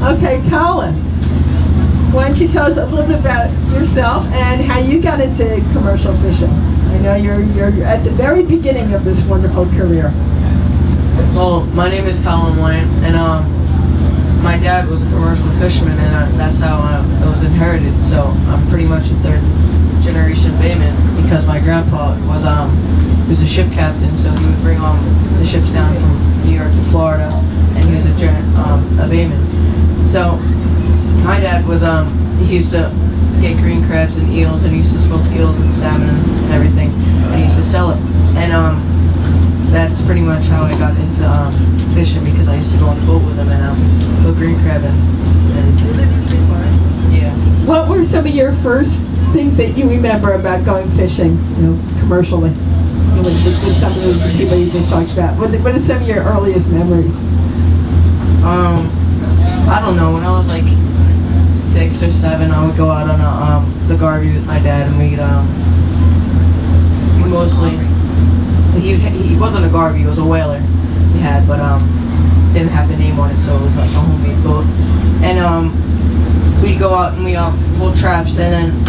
Okay, Collin, why don't you tell us a little bit about yourself and how you got into commercial fishing? I know you're at the very beginning of this wonderful career. Well, my name is Collin Weyant, and my dad was a commercial fisherman, and that's how it was inherited. So I'm pretty much a third generation Baymen because my grandpa was he was a ship captain, so he would bring the ships down from New York to Florida, and he was a Bayman. So my dad was he used to get green crabs and eels, and he used to smoke eels and salmon and everything, and he used to sell it. And that's pretty much how I got into fishing, because I used to go on the boat with him and go green crab and yeah. What were some of your first things that you remember about going fishing, commercially? With some of the people you just talked about. What are some of your earliest memories? I don't know. When I was like 6 or 7, I would go out on the Garvey with my dad, and we'd mostly. He wasn't a Garvey, he was a whaler he had, but didn't have the name on it, so it was like a homemade boat. And we'd go out and we pull traps, and then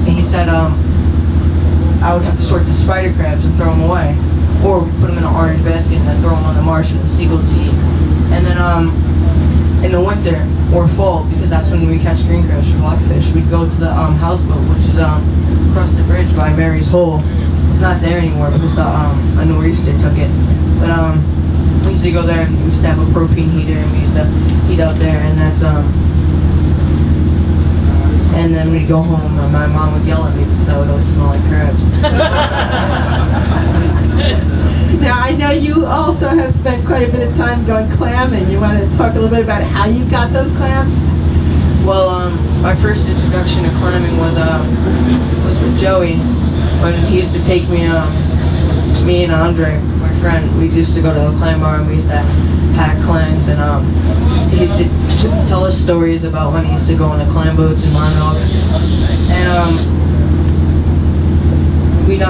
he said I would have to sort the spider crabs and throw them away, or we put them in an orange basket and then throw them on the marsh for the seagulls to eat. And then in the winter or fall, because that's when we catch green crabs for blackfish, we'd go to the houseboat, which is across the bridge by Mary's Hole. It's not there anymore because a nor'easter took it. But we used to go there, and we used to have a propane heater, and we used to heat out there, and that's and then we'd go home, and my mom would yell at me because I would always smell like crabs. Now, I know you also have spent quite a bit of time going clamming. You want to talk a little bit about how you got those clams? Well, my first introduction to clamming was with Joey, when he used to take me and Andre, my friend, we used to go to the clam bar, and we used to hack clams, and he used to tell us stories about when he used to go on the clam boats in Montauk, and we'd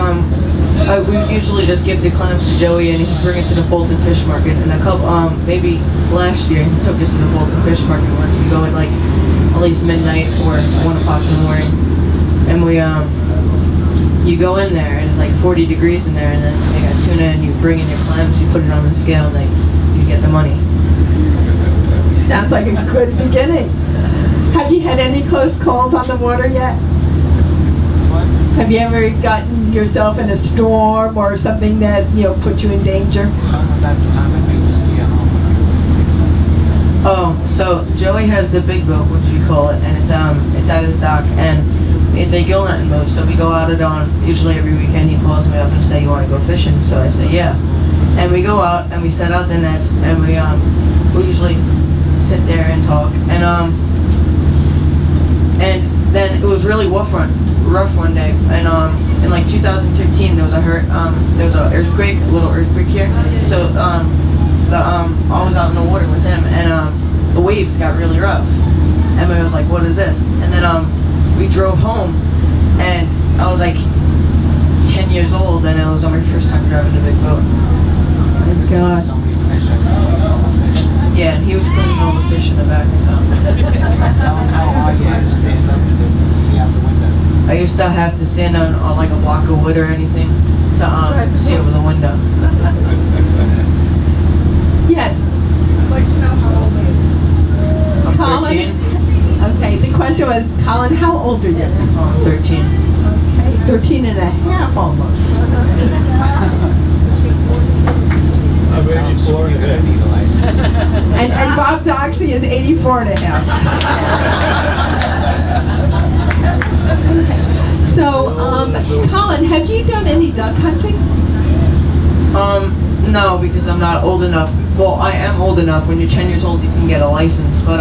usually just give the clams to Joey, and he'd bring it to the Fulton Fish Market. And a couple, maybe last year, he took us to the Fulton Fish Market once. We go at like at least midnight or 1 o'clock in the morning, and you go in there, and it's like 40 degrees in there, and then they got tuna, and you bring in your clams, you put it on the scale, and you get the money. Sounds like a good beginning. Have you had any close calls on the water yet? Have you ever gotten yourself in a storm or something that put you in danger? Oh, so Joey has the big boat, which we call it, and it's at his dock, and it's a gill netting boat. So we go out it on usually every weekend. He calls me up and say, "You want to go fishing?" So I say, "Yeah," and we go out and we set out the nets, and we usually sit there and talk, and then it was really rough one day, and in like 2013 there was a earthquake, a little earthquake here. So I was out in the water with him, and the waves got really rough. Emily was like, "What is this?" And then we drove home, and I was like 10 years old, and it was my first time driving a big boat. Oh my God. Yeah, and he was cleaning all the fish in the back, so. Tell him how high you had to stand up to see out the window. I used to have to stand on like a block of wood or anything to see over the window. Yes. I'd like to know how old he is. I'm Collin? 13. Okay, the question was, Collin, how old are you? I'm 13. Okay, 13 and a half almost. I'm 84 and a half. And Bob Doxey is 84 and a half. So, Collin, have you done any duck hunting? No, because I'm not old enough. Well, I am old enough. When you're 10 years old, you can get a license, but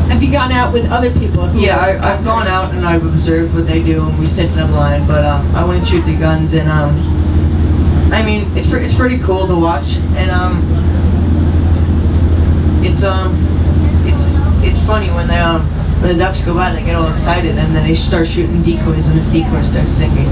have you gone out with other people? Yeah, I've gone out and I've observed what they do, and we sit in a blind, but I wouldn't shoot the guns, and I mean, it's pretty cool to watch, and it's funny when the ducks go by, they get all excited, and then they start shooting decoys, and the decoys start singing.